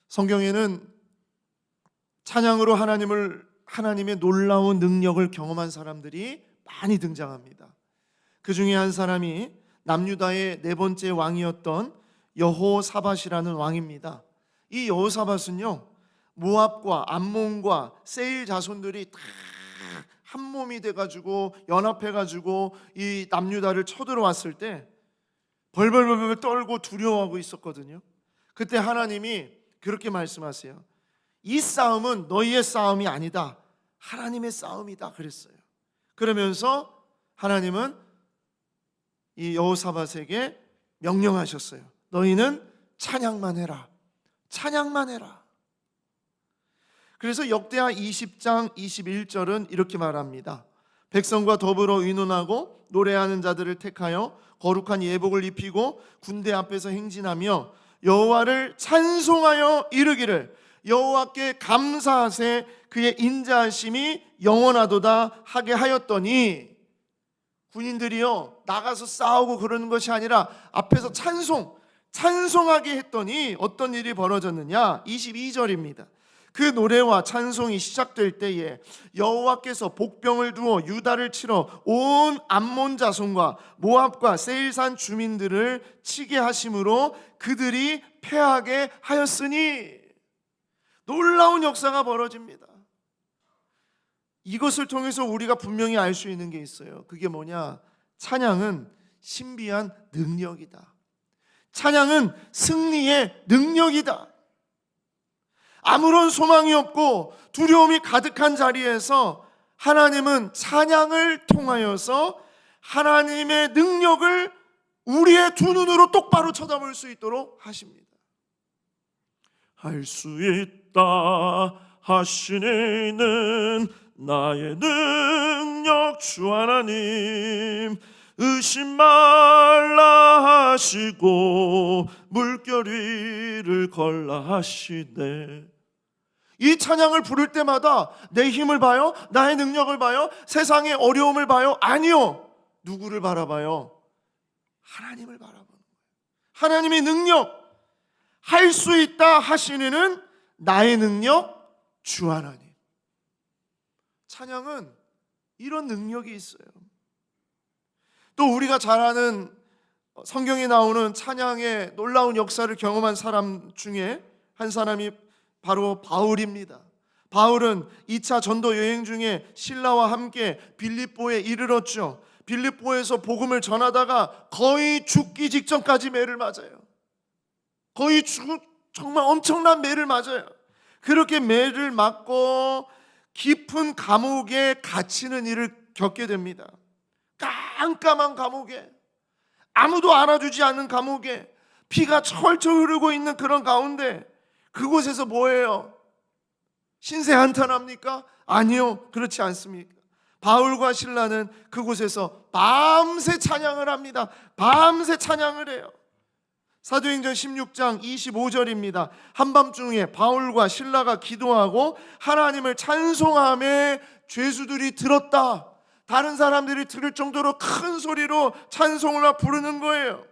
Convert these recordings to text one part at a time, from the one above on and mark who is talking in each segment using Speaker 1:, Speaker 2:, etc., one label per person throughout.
Speaker 1: 성경에는 찬양으로 하나님의 놀라운 능력을 경험한 사람들이 많이 등장합니다. 그 중에 한 사람이 남유다의 네 번째 왕이었던 여호사밧이라는 왕입니다. 이 여호사밧은요, 모압과 암몬과 세일 자손들이 다 한 몸이 돼가지고 연합해가지고 이 남유다를 쳐들어왔을 때 벌벌벌 떨고 두려워하고 있었거든요. 그때 하나님이 그렇게 말씀하세요. 이 싸움은 너희의 싸움이 아니다, 하나님의 싸움이다 그랬어요. 그러면서 하나님은 이 여호사밧에게 명령하셨어요. 너희는 찬양만 해라, 찬양만 해라. 그래서 역대하 20장 21절은 이렇게 말합니다. 백성과 더불어 의논하고 노래하는 자들을 택하여 거룩한 예복을 입히고 군대 앞에서 행진하며 여호와를 찬송하여 이르기를 여호와께 감사하세 그의 인자하심이 영원하도다 하게 하였더니, 군인들이요 나가서 싸우고 그러는 것이 아니라 앞에서 찬송하게 했더니 어떤 일이 벌어졌느냐. 22절입니다. 그 노래와 찬송이 시작될 때에 여호와께서 복병을 두어 유다를 치러 온 암몬 자손과 모압과 세일산 주민들을 치게 하심으로 그들이 패하게 하였으니, 놀라운 역사가 벌어집니다. 이것을 통해서 우리가 분명히 알 수 있는 게 있어요. 그게 뭐냐? 찬양은 신비한 능력이다. 찬양은 승리의 능력이다. 아무런 소망이 없고 두려움이 가득한 자리에서 하나님은 찬양을 통하여서 하나님의 능력을 우리의 두 눈으로 똑바로 쳐다볼 수 있도록 하십니다.
Speaker 2: 할 수 있다 하시니는 나의 능력 주 하나님, 의심 말라 하시고 물결 위를 걸라 하시네.
Speaker 1: 이 찬양을 부를 때마다 내 힘을 봐요? 나의 능력을 봐요? 세상의 어려움을 봐요? 아니요. 누구를 바라봐요? 하나님을 바라보는 거예요. 하나님의 능력, 할 수 있다 하시는 나의 능력 주 하나님. 찬양은 이런 능력이 있어요. 또 우리가 잘 아는 성경에 나오는 찬양의 놀라운 역사를 경험한 사람 중에 한 사람이 바로 바울입니다. 바울은 2차 전도 여행 중에 신라와 함께 빌립보에 이르렀죠. 빌립보에서 복음을 전하다가 거의 죽기 직전까지 매를 맞아요. 정말 엄청난 매를 맞아요. 그렇게 매를 맞고 깊은 감옥에 갇히는 일을 겪게 됩니다. 깜깜한 감옥에, 아무도 알아주지 않는 감옥에, 피가 철철 흐르고 있는 그런 가운데, 그곳에서 뭐예요? 신세 한탄합니까? 아니요, 그렇지 않습니까? 바울과 실라는 그곳에서 밤새 찬양을 합니다. 밤새 찬양을 해요. 사도행전 16장 25절입니다. 한밤중에 바울과 실라가 기도하고 하나님을 찬송하며 죄수들이 들었다. 다른 사람들이 들을 정도로 큰 소리로 찬송을 부르는 거예요.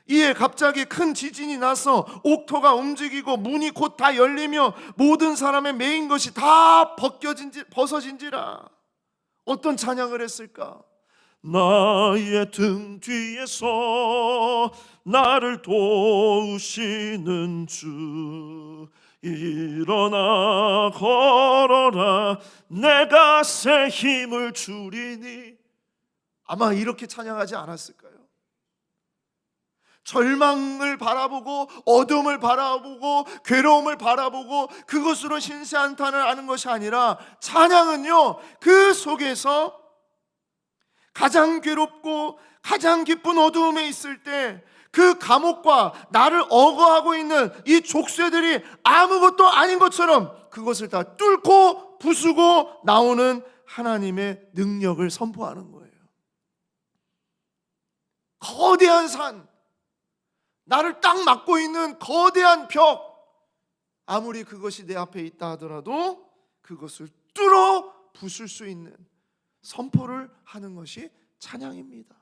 Speaker 1: 이에 갑자기 큰 지진이 나서 옥토가 움직이고 문이 곧 다 열리며 모든 사람의 매인 것이 다 벗어진지라. 어떤 찬양을 했을까?
Speaker 2: 나의 등 뒤에서 나를 도우시는 주, 일어나 걸어라 내가 새 힘을 주리니.
Speaker 1: 아마 이렇게 찬양하지 않았을까요? 절망을 바라보고 어둠을 바라보고 괴로움을 바라보고 그것으로 신세한탄을 하는 것이 아니라, 찬양은요 그 속에서 가장 괴롭고 가장 깊은 어두움에 있을 때 그 감옥과 나를 억어하고 있는 이 족쇄들이 아무것도 아닌 것처럼 그것을 다 뚫고 부수고 나오는 하나님의 능력을 선포하는 거예요. 거대한 산, 나를 딱 막고 있는 거대한 벽, 아무리 그것이 내 앞에 있다 하더라도 그것을 뚫어 부술 수 있는 선포를 하는 것이 찬양입니다.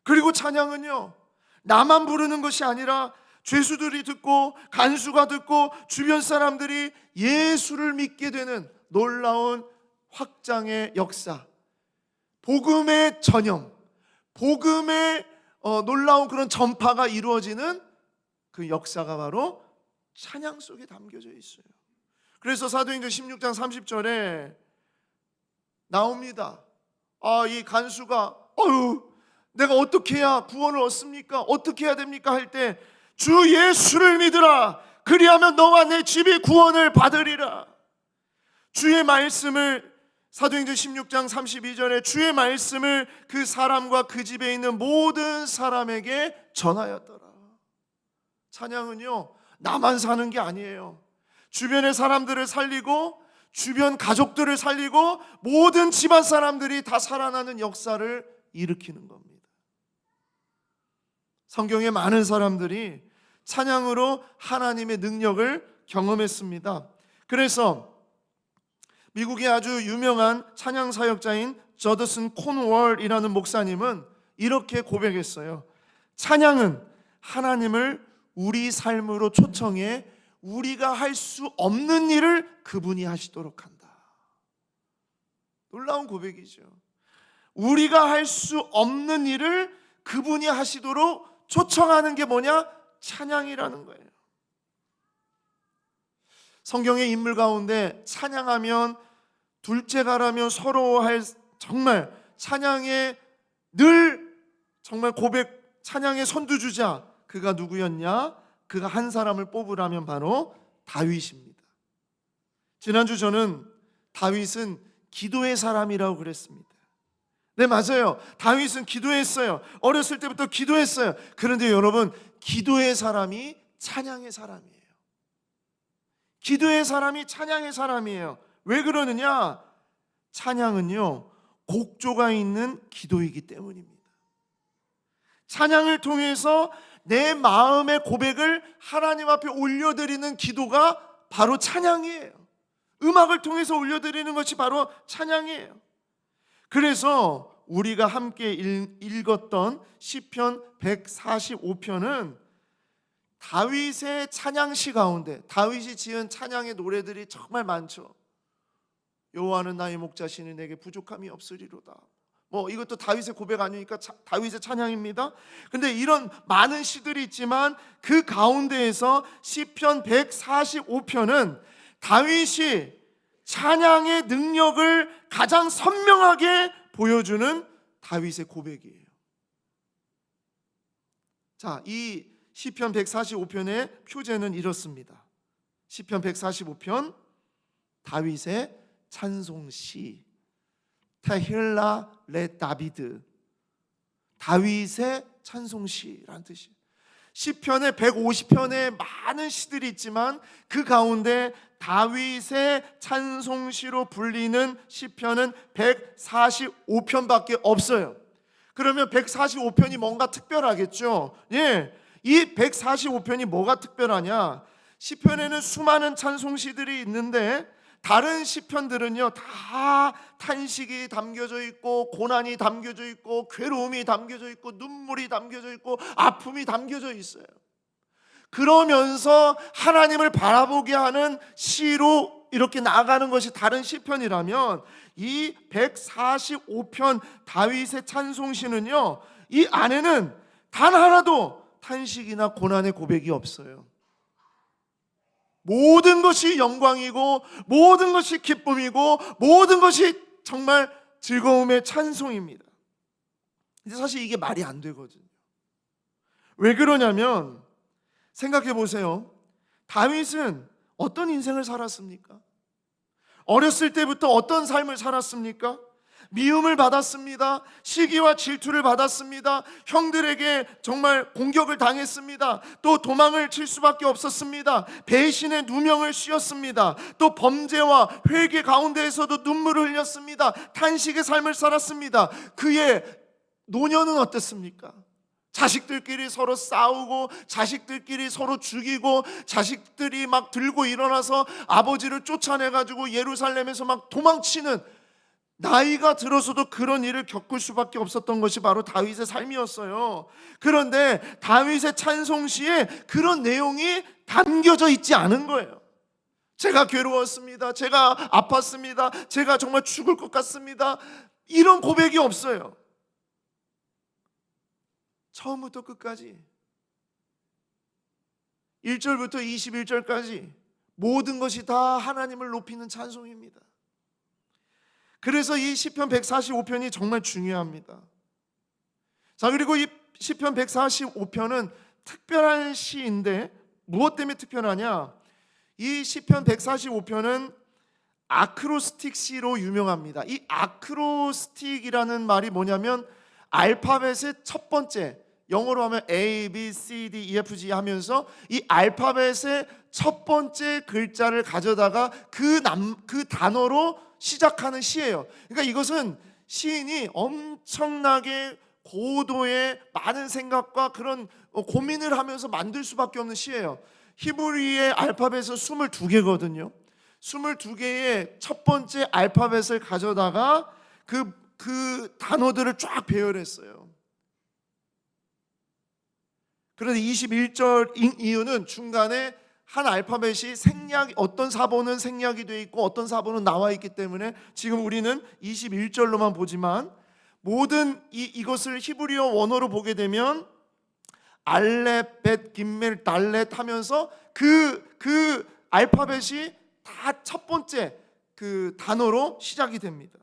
Speaker 1: 그리고 찬양은요 나만 부르는 것이 아니라 죄수들이 듣고 간수가 듣고 주변 사람들이 예수를 믿게 되는 놀라운 확장의 역사, 복음의 전형, 복음의 놀라운 그런 전파가 이루어지는 그 역사가 바로 찬양 속에 담겨져 있어요. 그래서 사도행전 16장 30절에 나옵니다. 이 간수가 내가 어떻게 해야 구원을 얻습니까? 어떻게 해야 됩니까? 할 때 주 예수를 믿으라. 그리하면 너와 내 집이 구원을 받으리라. 주의 말씀을, 사도행전 16장 32절에 주의 말씀을 그 사람과 그 집에 있는 모든 사람에게 전하였더라. 찬양은요, 나만 사는 게 아니에요. 주변의 사람들을 살리고 주변 가족들을 살리고 모든 집안 사람들이 다 살아나는 역사를 일으키는 겁니다. 성경에 많은 사람들이 찬양으로 하나님의 능력을 경험했습니다. 그래서 미국의 아주 유명한 찬양 사역자인 저더슨 콘월이라는 목사님은 이렇게 고백했어요. 찬양은 하나님을 우리 삶으로 초청해 우리가 할 수 없는 일을 그분이 하시도록 한다. 놀라운 고백이죠. 우리가 할 수 없는 일을 그분이 하시도록 초청하는 게 뭐냐? 찬양이라는 거예요. 성경의 인물 가운데 찬양하면 둘째가라면 서러워할 정말 찬양의 늘 정말 고백, 찬양의 선두주자, 그가 누구였냐? 그가 한 사람을 뽑으라면 바로 다윗입니다. 지난주 저는 다윗은 기도의 사람이라고 그랬습니다. 네, 맞아요. 다윗은 기도했어요. 어렸을 때부터 기도했어요. 그런데 여러분, 기도의 사람이 찬양의 사람이에요. 기도의 사람이 찬양의 사람이에요. 왜 그러느냐? 찬양은요, 곡조가 있는 기도이기 때문입니다. 찬양을 통해서 내 마음의 고백을 하나님 앞에 올려드리는 기도가 바로 찬양이에요. 음악을 통해서 올려드리는 것이 바로 찬양이에요. 그래서 우리가 함께 읽었던 시편 145편은 다윗의 찬양시 가운데, 다윗이 지은 찬양의 노래들이 정말 많죠. 여호와는 나의 목자시니 내게 부족함이 없으리로다. 이것도 다윗의 고백 아니니까 다윗의 찬양입니다. 근데 이런 많은 시들이 있지만 그 가운데에서 시편 145편은 다윗이 찬양의 능력을 가장 선명하게 보여주는 다윗의 고백이에요. 자, 이 시편 145편의 표제는 이렇습니다. 시편 145편 다윗의 찬송시, 테힐라 레 다비드, 다윗의 찬송시라는 뜻이에요. 시편의 150편에 많은 시들이 있지만 그 가운데 다윗의 찬송시로 불리는 시편은 145편밖에 없어요. 그러면 145편이 뭔가 특별하겠죠. 예, 이 145편이 뭐가 특별하냐? 시편에는 수많은 찬송시들이 있는데 다른 시편들은요, 다 탄식이 담겨져 있고 고난이 담겨져 있고 괴로움이 담겨져 있고 눈물이 담겨져 있고 아픔이 담겨져 있어요. 그러면서 하나님을 바라보게 하는 시로 이렇게 나아가는 것이 다른 시편이라면 이 145편 다윗의 찬송시는요, 이 안에는 단 하나도 탄식이나 고난의 고백이 없어요. 모든 것이 영광이고 모든 것이 기쁨이고 모든 것이 정말 즐거움의 찬송입니다. 근데 사실 이게 말이 안 되거든요. 왜 그러냐면 생각해 보세요. 다윗은 어떤 인생을 살았습니까? 어렸을 때부터 어떤 삶을 살았습니까? 미움을 받았습니다. 시기와 질투를 받았습니다. 형들에게 정말 공격을 당했습니다. 또 도망을 칠 수밖에 없었습니다. 배신의 누명을 씌웠습니다. 또 범죄와 회개 가운데에서도 눈물을 흘렸습니다. 탄식의 삶을 살았습니다. 그의 노년은 어땠습니까? 자식들끼리 서로 싸우고 자식들끼리 서로 죽이고 자식들이 막 들고 일어나서 아버지를 쫓아내가지고 예루살렘에서 막 도망치는 나이가 들어서도 그런 일을 겪을 수밖에 없었던 것이 바로 다윗의 삶이었어요. 그런데 다윗의 찬송시에 그런 내용이 담겨져 있지 않은 거예요. 제가 괴로웠습니다. 제가 아팠습니다. 제가 정말 죽을 것 같습니다. 이런 고백이 없어요. 처음부터 끝까지 1절부터 21절까지 모든 것이 다 하나님을 높이는 찬송입니다. 그래서 이 시편 145편이 정말 중요합니다. 자, 그리고 이 시편 145편은 특별한 시인데 무엇 때문에 특별하냐? 이 시편 145편은 아크로스틱 시로 유명합니다. 이 아크로스틱이라는 말이 뭐냐면 알파벳의 첫 번째, 영어로 하면 A, B, C, D, E, F, G 하면서 이 알파벳의 첫 번째 글자를 가져다가 그 단어로 시작하는 시예요. 그러니까 이것은 시인이 엄청나게 고도의 많은 생각과 그런 고민을 하면서 만들 수밖에 없는 시예요. 히브리의 알파벳은 22개거든요. 22개의 첫 번째 알파벳을 가져다가 그 단어들을 쫙 배열했어요. 그런데 21절 이유는 중간에 한 알파벳이 어떤 사본은 생략이 되어 있고 어떤 사본은 나와 있기 때문에 지금 우리는 21절로만 보지만 모든 이것을 히브리어 원어로 보게 되면 알렙, 벳, 김멜, 달렛 하면서 그 알파벳이 다 첫 번째 그 단어로 시작이 됩니다.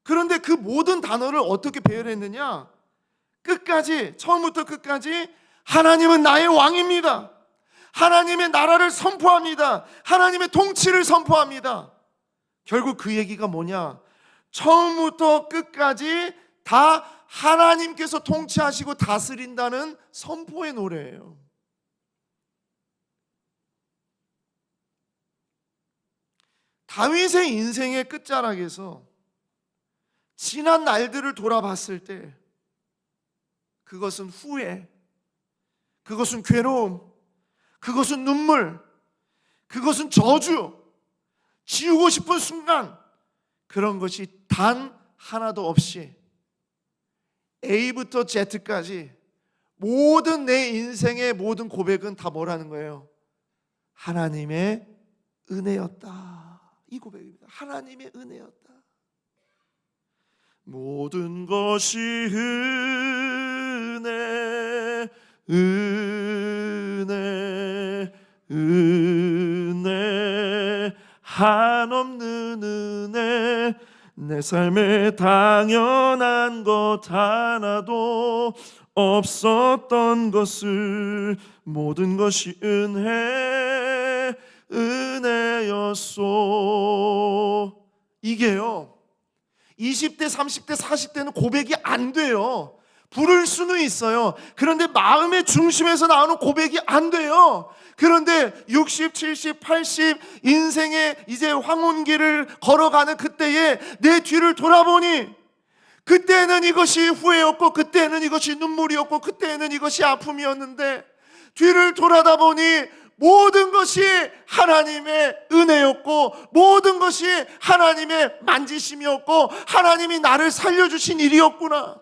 Speaker 1: 그런데 그 모든 단어를 어떻게 배열했느냐? 끝까지, 처음부터 끝까지 하나님은 나의 왕입니다. 하나님의 나라를 선포합니다. 하나님의 통치를 선포합니다. 결국 그 얘기가 뭐냐? 처음부터 끝까지 다 하나님께서 통치하시고 다스린다는 선포의 노래예요. 다윗의 인생의 끝자락에서 지난 날들을 돌아봤을 때 그것은 후회, 그것은 괴로움, 그것은 눈물, 그것은 저주, 지우고 싶은 순간, 그런 것이 단 하나도 없이 A부터 Z까지 모든 내 인생의 모든 고백은 다 뭐라는 거예요? 하나님의 은혜였다. 이 고백입니다. 하나님의 은혜였다.
Speaker 2: 모든 것이 은혜, 은혜, 은혜, 한없는 은혜, 내 삶에 당연한 것 하나도 없었던 것을 모든 것이 은혜, 은혜였소. 이게요 20대, 30대, 40대는 고백이 안 돼요. 부를 수는 있어요. 그런데 마음의 중심에서 나오는 고백이 안 돼요. 그런데 60, 70, 80 인생의 이제 황혼길을 걸어가는 그때에 내 뒤를 돌아보니 그때는 이것이 후회였고 그때는 이것이 눈물이었고 그때는 이것이 아픔이었는데 뒤를 돌아다 보니 모든 것이 하나님의 은혜였고 모든 것이 하나님의 만지심이었고 하나님이 나를 살려주신 일이었구나.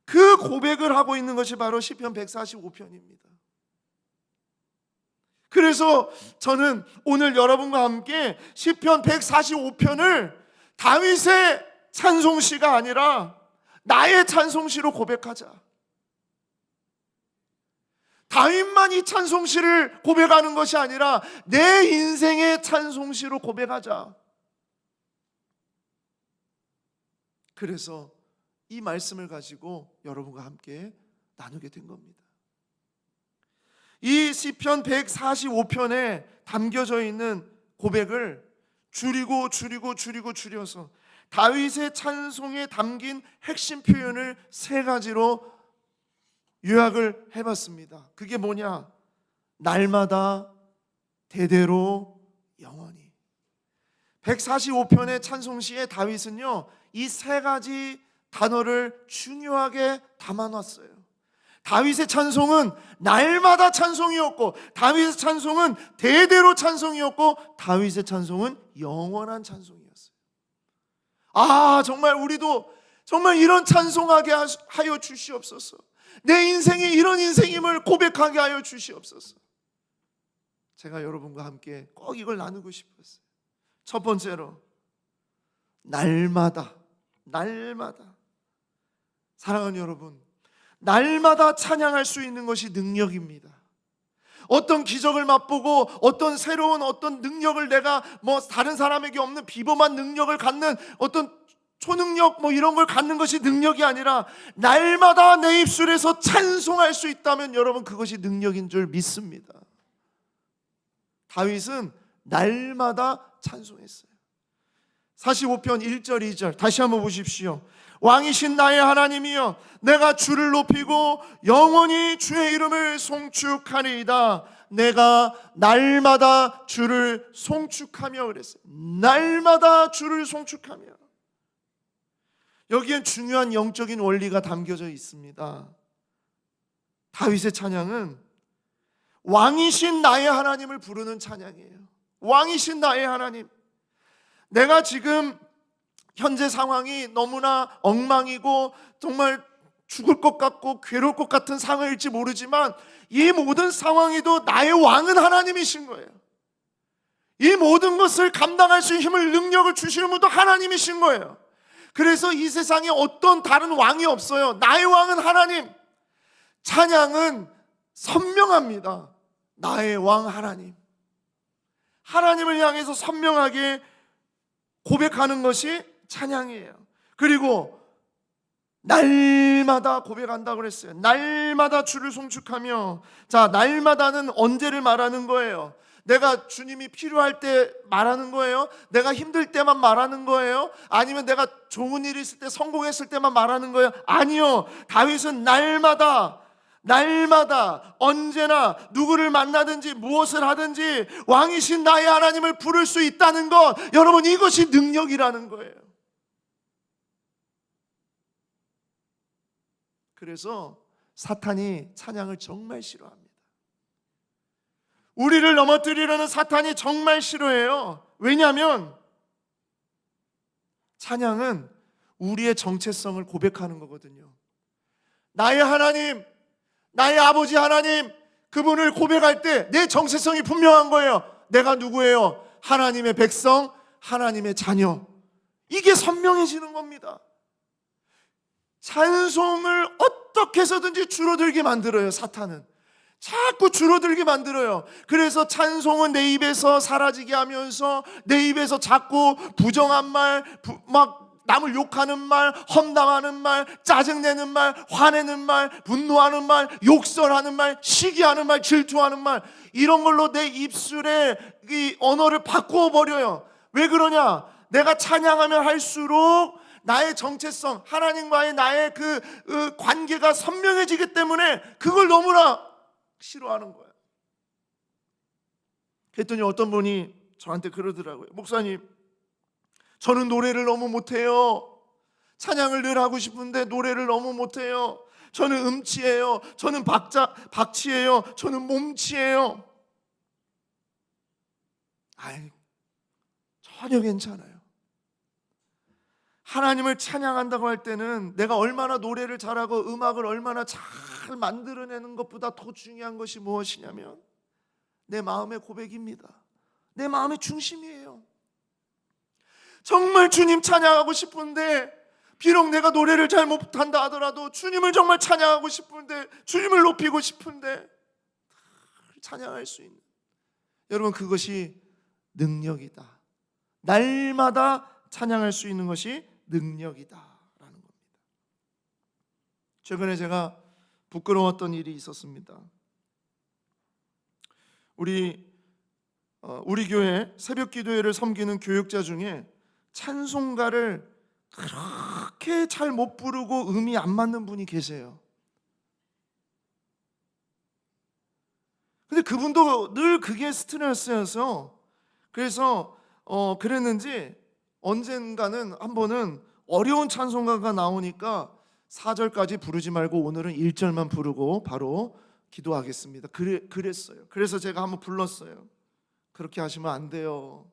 Speaker 2: 그 고백을 하고 있는 것이 바로 시편 145편입니다. 그래서 저는 오늘 여러분과 함께 시편 145편을 다윗의 찬송시가 아니라 나의 찬송시로 고백하자. 다윗만 이 찬송시를 고백하는 것이 아니라 내 인생의 찬송시로 고백하자. 그래서 이 말씀을 가지고 여러분과 함께 나누게 된 겁니다. 이 시편 145편에 담겨져 있는 고백을 줄여서 다윗의 찬송에 담긴 핵심 표현을 세 가지로 요약을 해봤습니다. 그게 뭐냐? 날마다, 대대로, 영원히. 145편의 찬송시에 다윗은요 이 세 가지 단어를 중요하게 담아놨어요. 다윗의 찬송은 날마다 찬송이었고 다윗의 찬송은 대대로 찬송이었고 다윗의 찬송은 영원한 찬송이었어요. 정말 우리도 정말 이런 찬송하게 하여 주시옵소서. 내 인생이 이런 인생임을 고백하게 하여 주시옵소서. 제가 여러분과 함께 꼭 이걸 나누고 싶었어요. 첫 번째로, 날마다 사랑하는 여러분, 날마다 찬양할 수 있는 것이 능력입니다. 어떤 기적을 맛보고 어떤 새로운 어떤 능력을 내가 다른 사람에게 없는 비범한 능력을 갖는 어떤 초능력 이런 걸 갖는 것이 능력이 아니라 날마다 내 입술에서 찬송할 수 있다면 여러분, 그것이 능력인 줄 믿습니다. 다윗은 날마다 찬송했어요. 45편 1절 2절 다시 한번 보십시오. 왕이신 나의 하나님이여, 내가 주를 높이고 영원히 주의 이름을 송축하리이다. 내가 날마다 주를 송축하며 그랬어요. 날마다 주를 송축하며. 여기엔 중요한 영적인 원리가 담겨져 있습니다. 다윗의 찬양은 왕이신 나의 하나님을 부르는 찬양이에요. 왕이신 나의 하나님. 내가 지금 현재 상황이 너무나 엉망이고 정말 죽을 것 같고 괴로울 것 같은 상황일지 모르지만 이 모든 상황에도 나의 왕은 하나님이신 거예요. 이 모든 것을 감당할 수 있는 힘을, 능력을 주시는 분도 하나님이신 거예요. 그래서 이 세상에 어떤 다른 왕이 없어요. 나의 왕은 하나님. 찬양은 선명합니다. 나의 왕 하나님. 하나님을 향해서 선명하게 고백하는 것이 찬양이에요. 그리고 날마다 고백한다고 그랬어요. 날마다 주를 송축하며. 자, 날마다는 언제를 말하는 거예요? 내가 주님이 필요할 때 말하는 거예요? 내가 힘들 때만 말하는 거예요? 아니면 내가 좋은 일이 있을 때, 성공했을 때만 말하는 거예요? 아니요. 다윗은 날마다 언제나 누구를 만나든지 무엇을 하든지 왕이신 나의 하나님을 부를 수 있다는 것, 여러분, 이것이 능력이라는 거예요. 그래서 사탄이 찬양을 정말 싫어합니다. 우리를 넘어뜨리려는 사탄이 정말 싫어해요. 왜냐하면 찬양은 우리의 정체성을 고백하는 거거든요. 나의 하나님, 나의 아버지 하나님, 그분을 고백할 때 내 정체성이 분명한 거예요. 내가 누구예요? 하나님의 백성, 하나님의 자녀. 이게 선명해지는 겁니다. 찬송을 어떻게 해서든지 줄어들게 만들어요. 사탄은 자꾸 줄어들게 만들어요. 그래서 찬송은 내 입에서 사라지게 하면서 내 입에서 자꾸 부정한 말, 남을 욕하는 말, 험담하는 말, 짜증내는 말, 화내는 말, 분노하는 말, 욕설하는 말, 시기하는 말, 질투하는 말, 이런 걸로 내 입술에 이 언어를 바꾸어 버려요. 왜 그러냐? 내가 찬양하면 할수록 나의 정체성, 하나님과의 나의 그 관계가 선명해지기 때문에 그걸 너무나 싫어하는 거예요. 그랬더니 어떤 분이 저한테 그러더라고요. 목사님, 저는 노래를 너무 못해요. 찬양을 늘 하고 싶은데 노래를 너무 못해요. 저는 음치예요. 저는 박치예요. 저는 몸치예요. 전혀 괜찮아요. 하나님을 찬양한다고 할 때는 내가 얼마나 노래를 잘하고 음악을 얼마나 잘 만들어내는 것보다 더 중요한 것이 무엇이냐면 내 마음의 고백입니다. 내 마음의 중심이에요. 정말 주님 찬양하고 싶은데, 비록 내가 노래를 잘 못한다 하더라도 주님을 정말 찬양하고 싶은데, 주님을 높이고 싶은데 찬양할 수 있는, 여러분, 그것이 능력이다. 날마다 찬양할 수 있는 것이 능력이다라는 겁니다. 최근에 제가 부끄러웠던 일이 있었습니다. 우리 교회 새벽 기도회를 섬기는 교육자 중에 찬송가를 그렇게 잘 못 부르고 음이 안 맞는 분이 계세요. 근데 그분도 늘 그게 스트레스여서, 그래서 그랬는지 언젠가는 한 번은 어려운 찬송가가 나오니까 4절까지 부르지 말고 오늘은 1절만 부르고 바로 기도하겠습니다. 그랬어요. 그래서 제가 한번 불렀어요. 그렇게 하시면 안 돼요.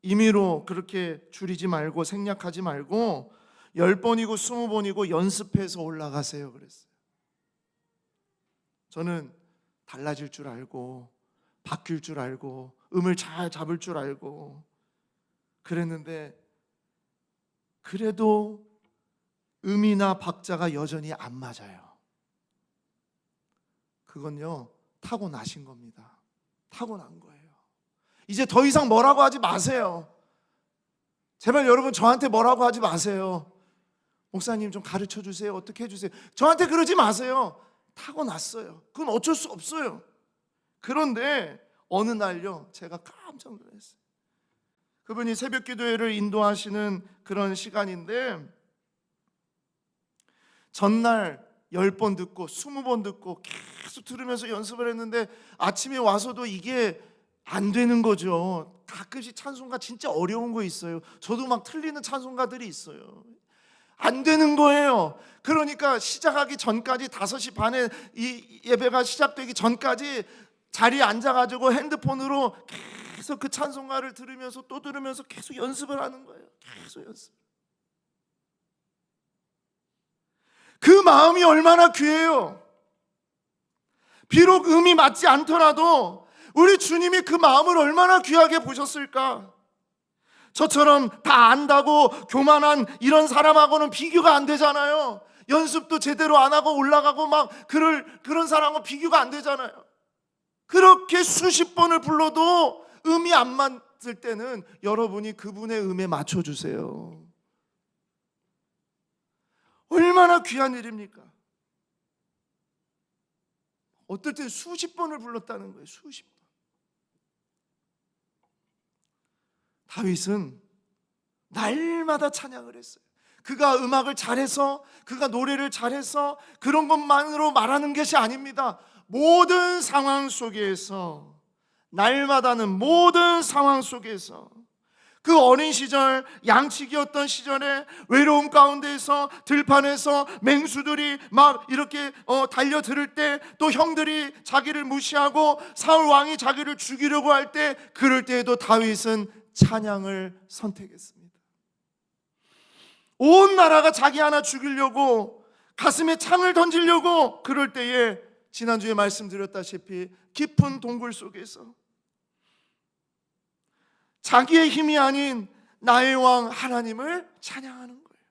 Speaker 2: 임의로 그렇게 줄이지 말고 생략하지 말고 10번이고 20번이고 연습해서 올라가세요 그랬어요. 저는 달라질 줄 알고 바뀔 줄 알고 음을 잘 잡을 줄 알고 그랬는데 그래도 음이나 박자가 여전히 안 맞아요. 그건요 타고나신 겁니다. 타고난 거예요. 이제 더 이상 뭐라고 하지 마세요. 제발 여러분 저한테 뭐라고 하지 마세요. 목사님 좀 가르쳐 주세요. 어떻게 해주세요. 저한테 그러지 마세요. 타고났어요. 그건 어쩔 수 없어요. 그런데 어느 날요 제가 깜짝 놀랐어요. 그분이 새벽 기도회를 인도하시는 그런 시간인데 전날 10번 듣고 20번 듣고 계속 들으면서 연습을 했는데 아침에 와서도 이게 안 되는 거죠. 가끔씩 찬송가 진짜 어려운 거 있어요. 저도 막 틀리는 찬송가들이 있어요. 안 되는 거예요. 그러니까 시작하기 전까지 5시 반에 이 예배가 시작되기 전까지 자리에 앉아가지고 핸드폰으로 계속 그 찬송가를 들으면서 또 들으면서 계속 연습을 하는 거예요. 계속 연습. 그 마음이 얼마나 귀해요. 비록 음이 맞지 않더라도 우리 주님이 그 마음을 얼마나 귀하게 보셨을까. 저처럼 다 안다고 교만한 이런 사람하고는 비교가 안 되잖아요. 연습도 제대로 안 하고 올라가고 막 그런 사람하고 비교가 안 되잖아요. 그렇게 수십 번을 불러도 음이 안 맞을 때는 여러분이 그분의 음에 맞춰주세요. 얼마나 귀한 일입니까? 어떨 땐 수십 번을 불렀다는 거예요. 수십 번. 다윗은 날마다 찬양을 했어요. 그가 음악을 잘해서 그가 노래를 잘해서 그런 것만으로 말하는 것이 아닙니다. 모든 상황 속에서 날마다는 모든 상황 속에서 그 어린 시절 양치기였던 시절에 외로움 가운데에서 들판에서 맹수들이 막 이렇게 달려들을 때 또 형들이 자기를 무시하고 사울 왕이 자기를 죽이려고 할 때 그럴 때에도 다윗은 찬양을 선택했습니다. 온 나라가 자기 하나 죽이려고 가슴에 창을 던지려고 그럴 때에 지난주에 말씀드렸다시피 깊은 동굴 속에서 자기의 힘이 아닌 나의 왕 하나님을 찬양하는 거예요.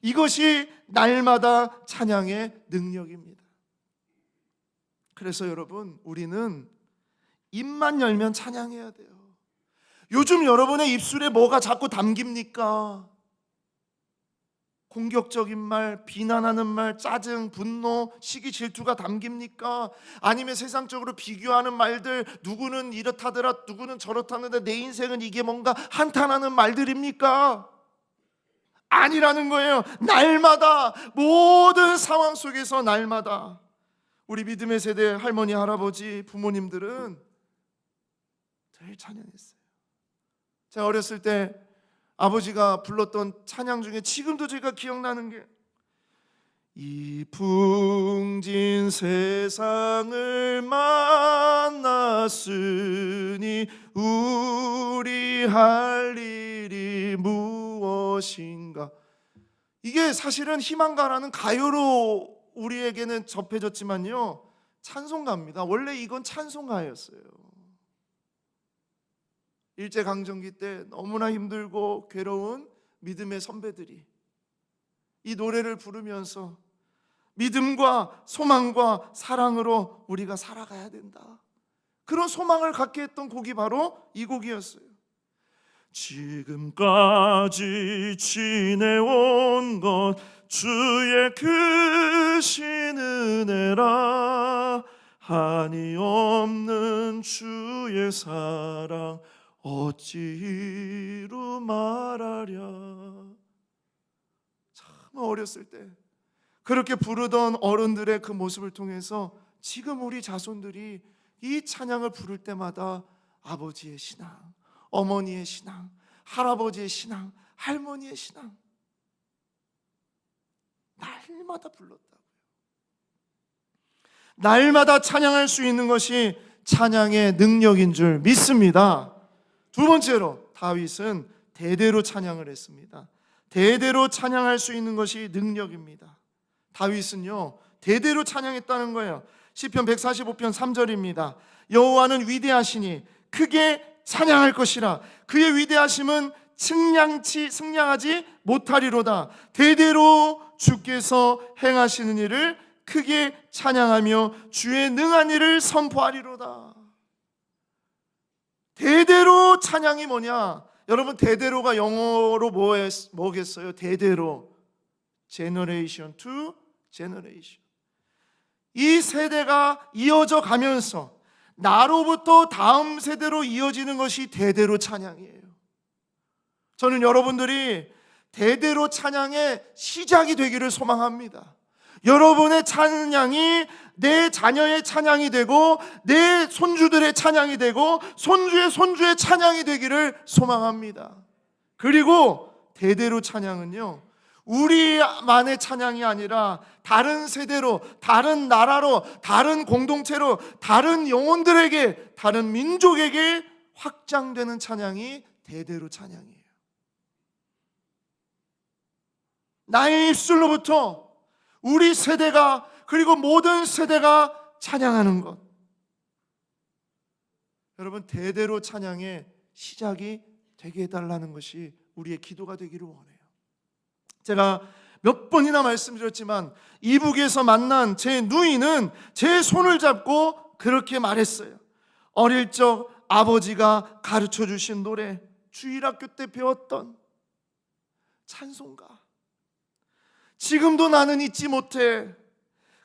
Speaker 2: 이것이 날마다 찬양의 능력입니다. 그래서 여러분 우리는 입만 열면 찬양해야 돼요. 요즘 여러분의 입술에 뭐가 자꾸 담깁니까? 공격적인 말, 비난하는 말, 짜증, 분노, 시기, 질투가 담깁니까? 아니면 세상적으로 비교하는 말들, 누구는 이렇다더라, 누구는 저렇다는데 내 인생은 이게 뭔가 한탄하는 말들입니까? 아니라는 거예요. 날마다 모든 상황 속에서 날마다 우리 믿음의 세대 할머니, 할아버지, 부모님들은 늘 찬양했어요. 제가 어렸을 때 아버지가 불렀던 찬양 중에 지금도 제가 기억나는 게 이 풍진 세상을 만났으니 우리 할 일이 무엇인가. 이게 사실은 희망가라는 가요로 우리에게는 접해졌지만요 찬송가입니다. 원래 이건 찬송가였어요. 일제강점기 때 너무나 힘들고 괴로운 믿음의 선배들이 이 노래를 부르면서 믿음과 소망과 사랑으로 우리가 살아가야 된다, 그런 소망을 갖게 했던 곡이 바로 이 곡이었어요. 지금까지 지내온 것 주의 크신 은혜라, 한이 없는 주의 사랑 어찌 이루 말하랴. 참 어렸을 때 그렇게 부르던 어른들의 그 모습을 통해서 지금 우리 자손들이 이 찬양을 부를 때마다 아버지의 신앙, 어머니의 신앙, 할아버지의 신앙, 할머니의 신앙 날마다 불렀다고요. 날마다 찬양할 수 있는 것이 찬양의 능력인 줄 믿습니다. 두 번째로 다윗은 대대로 찬양을 했습니다. 대대로 찬양할 수 있는 것이 능력입니다. 다윗은요 대대로 찬양했다는 거예요. 시편 145편 3절입니다. 여호와는 위대하시니 크게 찬양할 것이라. 그의 위대하심은 승량하지 못하리로다. 대대로 주께서 행하시는 일을 크게 찬양하며 주의 능한 일을 선포하리로다. 대대로 찬양이 뭐냐? 여러분 대대로가 영어로 뭐겠어요? 대대로 generation to generation. 이 세대가 이어져 가면서 나로부터 다음 세대로 이어지는 것이 대대로 찬양이에요. 저는 여러분들이 대대로 찬양의 시작이 되기를 소망합니다. 여러분의 찬양이 내 자녀의 찬양이 되고 내 손주들의 찬양이 되고 손주의 손주의 찬양이 되기를 소망합니다. 그리고 대대로 찬양은요 우리만의 찬양이 아니라 다른 세대로, 다른 나라로, 다른 공동체로, 다른 영혼들에게, 다른 민족에게 확장되는 찬양이 대대로 찬양이에요. 나의 입술로부터 우리 세대가 그리고 모든 세대가 찬양하는 것. 여러분 대대로 찬양의 시작이 되게 해달라는 것이 우리의 기도가 되기를 원해요. 제가 몇 번이나 말씀드렸지만 이북에서 만난 제 누이는 제 손을 잡고 그렇게 말했어요. 어릴 적 아버지가 가르쳐 주신 노래, 주일학교 때 배웠던 찬송가, 지금도 나는 잊지 못해.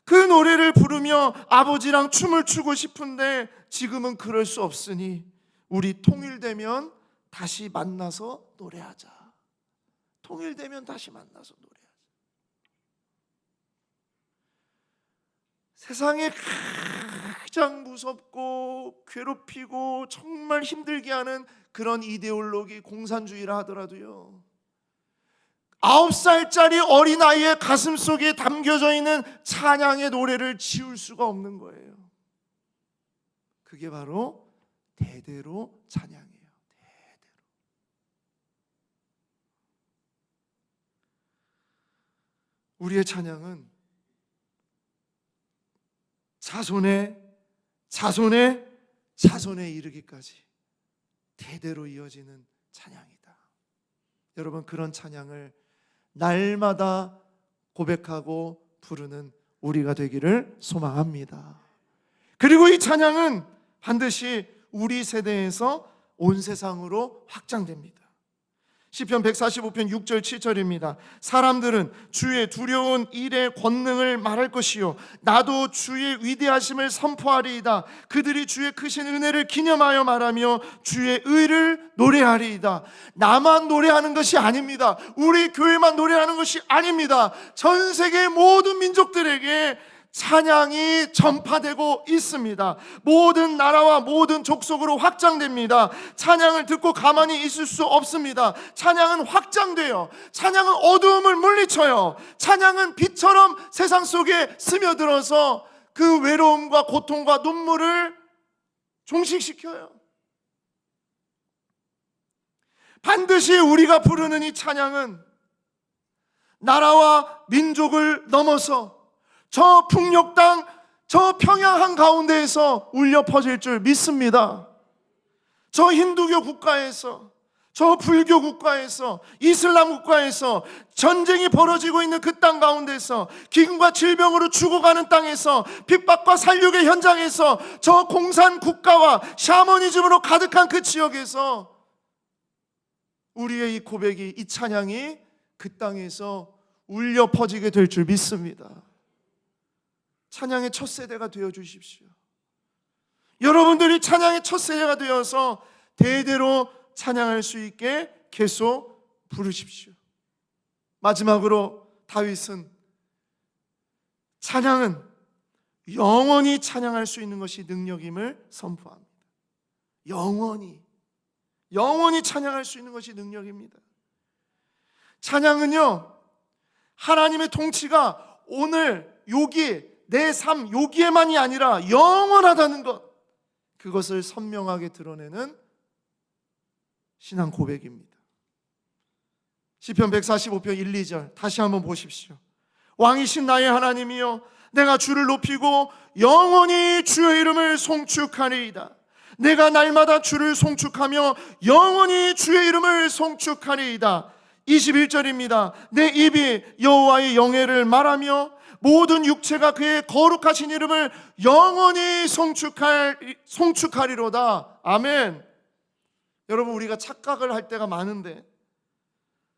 Speaker 2: 그 노래를 부르며 아버지랑 춤을 추고 싶은데 지금은 그럴 수 없으니 우리 통일되면 다시 만나서 노래하자. 통일되면 다시 만나서 노래하자. 세상에 가장 무섭고 괴롭히고 정말 힘들게 하는 그런 이데올로기 공산주의라 하더라도요 9살짜리 어린아이의 가슴 속에 담겨져 있는 찬양의 노래를 지울 수가 없는 거예요. 그게 바로 대대로 찬양이에요. 대대로. 우리의 찬양은 자손에 이르기까지 대대로 이어지는 찬양이다. 여러분 그런 찬양을 날마다 고백하고 부르는 우리가 되기를 소망합니다. 그리고 이 찬양은 반드시 우리 세대에서 온 세상으로 확장됩니다. 시편 145편 6절 7절입니다. 사람들은 주의 두려운 일의 권능을 말할 것이요 나도 주의 위대하심을 선포하리이다. 그들이 주의 크신 은혜를 기념하여 말하며 주의 의를 노래하리이다. 나만 노래하는 것이 아닙니다. 우리 교회만 노래하는 것이 아닙니다. 전 세계 모든 민족들에게 찬양이 전파되고 있습니다. 모든 나라와 모든 족속으로 확장됩니다. 찬양을 듣고 가만히 있을 수 없습니다. 찬양은 확장돼요. 찬양은 어두움을 물리쳐요. 찬양은 빛처럼 세상 속에 스며들어서 그 외로움과 고통과 눈물을 종식시켜요. 반드시 우리가 부르는 이 찬양은 나라와 민족을 넘어서 저 북녘 땅, 저 평야 한가운데에서 울려 퍼질 줄 믿습니다. 저 힌두교 국가에서, 저 불교 국가에서, 이슬람 국가에서 전쟁이 벌어지고 있는 그 땅 가운데서, 기근과 질병으로 죽어가는 땅에서, 핍박과 살육의 현장에서, 저 공산 국가와 샤머니즘으로 가득한 그 지역에서 우리의 이 고백이, 이 찬양이 그 땅에서 울려 퍼지게 될 줄 믿습니다. 찬양의 첫 세대가 되어 주십시오. 여러분들이 찬양의 첫 세대가 되어서 대대로 찬양할 수 있게 계속 부르십시오. 마지막으로 다윗은 찬양은 영원히 찬양할 수 있는 것이 능력임을 선포합니다. 영원히 찬양할 수 있는 것이 능력입니다. 찬양은요 하나님의 통치가 오늘 여기 내 삶 여기에만이 아니라 영원하다는 것, 그것을 선명하게 드러내는
Speaker 1: 신앙 고백입니다. 시편 145편 1, 2절 다시 한번 보십시오. 왕이신 나의 하나님이여, 내가 주를 높이고 영원히 주의 이름을 송축하리이다. 내가 날마다 주를 송축하며 영원히 주의 이름을 송축하리이다. 21절입니다. 내 입이 여호와의 영예를 말하며 모든 육체가 그의 거룩하신 이름을 영원히 송축하리로다. 아멘. 여러분, 우리가 착각을 할 때가 많은데,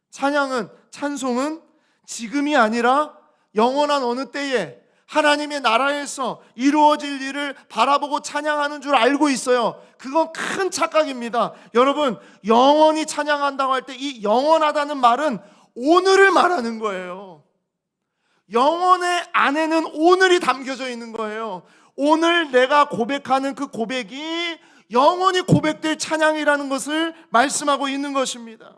Speaker 1: 찬송은 지금이 아니라 영원한 어느 때에 하나님의 나라에서 이루어질 일을 바라보고 찬양하는 줄 알고 있어요. 그건 큰 착각입니다. 여러분, 영원히 찬양한다고 할 때 이 영원하다는 말은 오늘을 말하는 거예요. 영원의 안에는 오늘이 담겨져 있는 거예요. 오늘 내가 고백하는 그 고백이 영원히 고백될 찬양이라는 것을 말씀하고 있는 것입니다.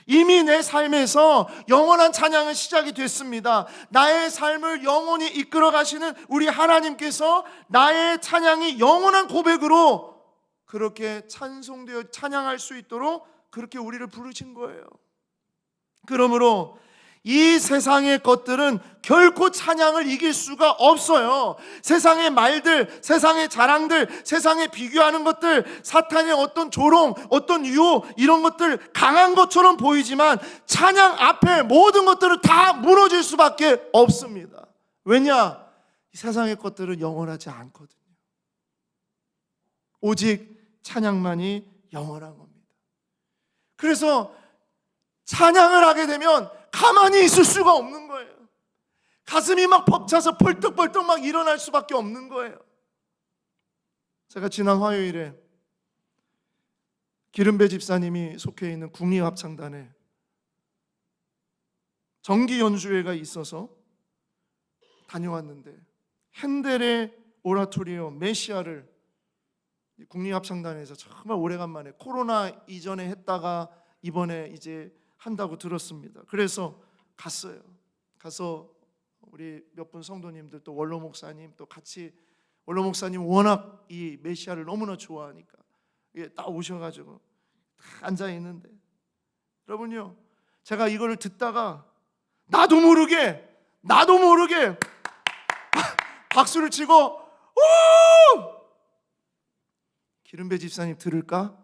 Speaker 1: 이미 내 삶에서 영원한 찬양은 시작이 됐습니다. 나의 삶을 영원히 이끌어 가시는 우리 하나님께서 나의 찬양이 영원한 고백으로 그렇게 찬송되어 찬양할 수 있도록 그렇게 우리를 부르신 거예요. 그러므로 이 세상의 것들은 결코 찬양을 이길 수가 없어요. 세상의 말들, 세상의 자랑들, 세상에 비교하는 것들, 사탄의 어떤 조롱, 어떤 유혹, 이런 것들 강한 것처럼 보이지만 찬양 앞에 모든 것들은 다 무너질 수밖에 없습니다. 왜냐? 이 세상의 것들은 영원하지 않거든요. 오직 찬양만이 영원한 겁니다. 그래서 찬양을 하게 되면 가만히 있을 수가 없는 거예요. 가슴이 막 벅차서 벌떡벌떡 막 일어날 수밖에 없는 거예요. 제가 지난 화요일에 기름배 집사님이 속해 있는 국립합창단에 정기 연주회가 있어서 다녀왔는데, 핸델의 오라토리오 메시아를 국립합창단에서 정말 오래간만에, 코로나 이전에 했다가 이번에 이제 한다고 들었습니다. 그래서 갔어요. 가서 우리 몇 분 성도님들, 또 원로 목사님 또 같이, 원로 목사님 워낙 이 메시아를 너무나 좋아하니까 딱 오셔가지고 딱 앉아 있는데, 여러분요, 제가 이거를 듣다가 나도 모르게 박수를 치고 오! 기름배 집사님 들을까?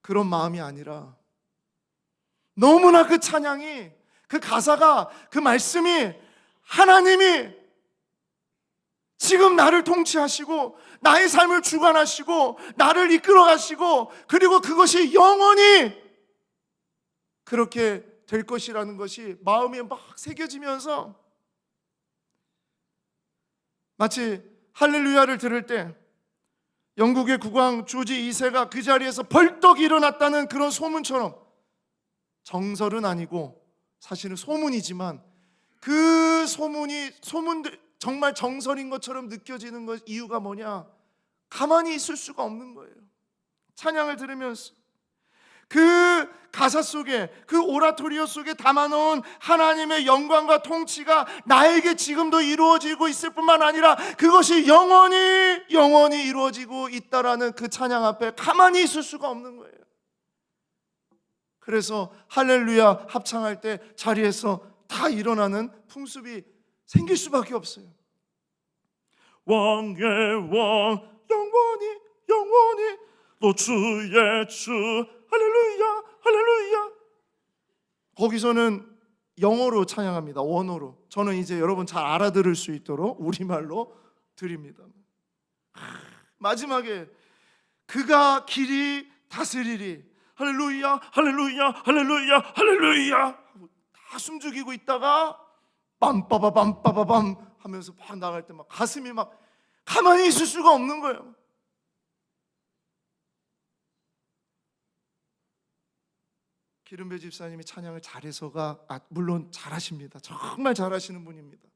Speaker 1: 그런 마음이 아니라 너무나 그 찬양이, 그 가사가, 그 말씀이 하나님이 지금 나를 통치하시고 나의 삶을 주관하시고 나를 이끌어 가시고, 그리고 그것이 영원히 그렇게 될 것이라는 것이 마음에 막 새겨지면서, 마치 할렐루야를 들을 때 영국의 국왕 조지 2세가 그 자리에서 벌떡 일어났다는 그런 소문처럼, 정설은 아니고 사실은 소문이지만 그 소문들 정말 정설인 것처럼 느껴지는 것, 이유가 뭐냐? 가만히 있을 수가 없는 거예요. 찬양을 들으면서 그 가사 속에, 그 오라토리오 속에 담아놓은 하나님의 영광과 통치가 나에게 지금도 이루어지고 있을 뿐만 아니라 그것이 영원히 이루어지고 있다라는 그 찬양 앞에 가만히 있을 수가 없는 거예요. 그래서 할렐루야 합창할 때 자리에서 다 일어나는 풍습이 생길 수밖에 없어요. 왕의 왕, 영원히 또 주의 주, 할렐루야 할렐루야. 거기서는 영어로 찬양합니다. 원어로. 저는 이제 여러분 잘 알아들을 수 있도록 우리말로 드립니다. 마지막에 그가 길이 다스리리, 할렐루야 할렐루야 할렐루야 할렐루야 다 숨죽이고 있다가 빰빠바밤 하면서 막 나갈 때 막 가슴이 막 가만히 있을 수가 없는 거예요. 기름배 집사님이 찬양을 잘해서가, 물론 잘하십니다. 정말 잘하시는 분입니다.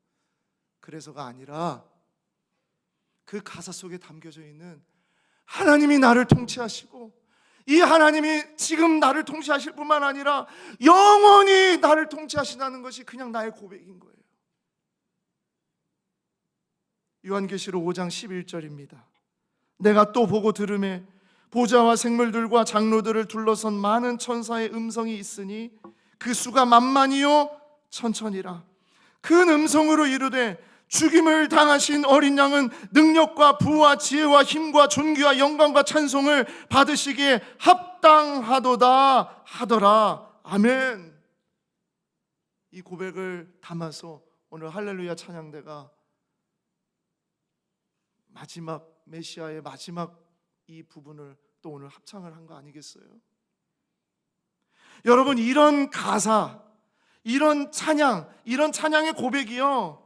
Speaker 1: 그래서가 아니라 그 가사 속에 담겨져 있는 하나님이 나를 통치하시고, 이 하나님이 지금 나를 통치하실 뿐만 아니라 영원히 나를 통치하신다는 것이 그냥 나의 고백인 거예요. 요한계시록 5장 11절입니다. 내가 또 보고 들으매
Speaker 2: 보좌와 생물들과 장로들을 둘러선 많은 천사의 음성이 있으니 그 수가 만만이요 천천이라. 큰 음성으로 이르되 죽임을 당하신 어린 양은 능력과 부와 지혜와 힘과 존귀와 영광과 찬송을 받으시기에 합당하도다 하더라. 아멘. 이 고백을 담아서 오늘 할렐루야 찬양대가 마지막 메시아의 마지막 이 부분을 또 오늘 합창을 한 거 아니겠어요? 여러분, 이런 가사, 이런 찬양, 이런 찬양의 고백이요,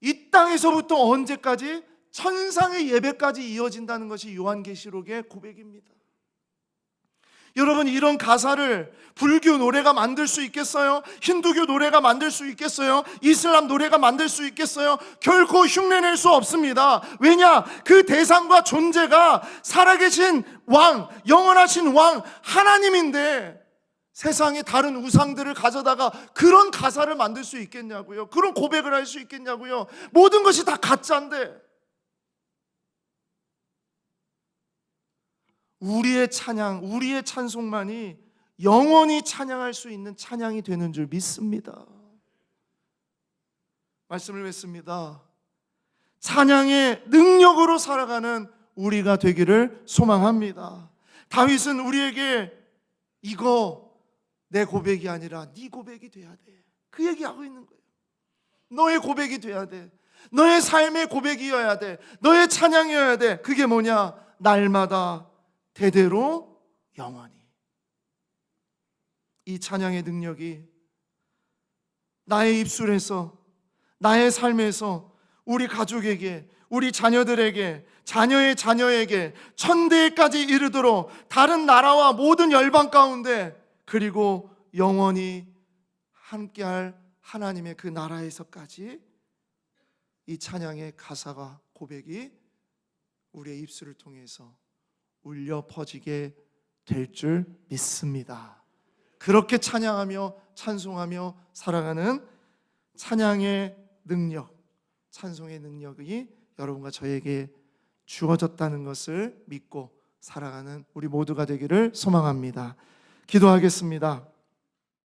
Speaker 2: 이 땅에서부터 언제까지? 천상의 예배까지 이어진다는 것이 요한계시록의 고백입니다. 여러분, 이런 가사를 불교 노래가 만들 수 있겠어요? 힌두교 노래가 만들 수 있겠어요? 이슬람 노래가 만들 수 있겠어요? 결코 흉내낼 수 없습니다. 왜냐? 그 대상과 존재가 살아계신 왕, 영원하신 왕 하나님인데 세상에 다른 우상들을 가져다가 그런 가사를 만들 수 있겠냐고요? 그런 고백을 할 수 있겠냐고요? 모든 것이 다 가짜인데 우리의 찬양, 우리의 찬송만이 영원히 찬양할 수 있는 찬양이 되는 줄 믿습니다. 말씀을 맺습니다. 찬양의 능력으로 살아가는 우리가 되기를 소망합니다. 다윗은 우리에게 이거 내 고백이 아니라 네 고백이 돼야 돼, 그 얘기하고 있는 거예요. 너의 고백이 돼야 돼. 너의 삶의 고백이어야 돼. 너의 찬양이어야 돼. 그게 뭐냐? 날마다 대대로 영원히. 이 찬양의 능력이 나의 입술에서, 나의 삶에서, 우리 가족에게, 우리 자녀들에게, 자녀의 자녀에게, 천대까지 이르도록 다른 나라와 모든 열방 가운데, 그리고 영원히 함께할 하나님의 그 나라에서까지 이 찬양의 가사가, 고백이 우리의 입술을 통해서 울려 퍼지게 될 줄 믿습니다. 그렇게 찬양하며 찬송하며 살아가는 찬양의 능력, 찬송의 능력이 여러분과 저에게 주어졌다는 것을 믿고 살아가는 우리 모두가 되기를 소망합니다. 기도하겠습니다.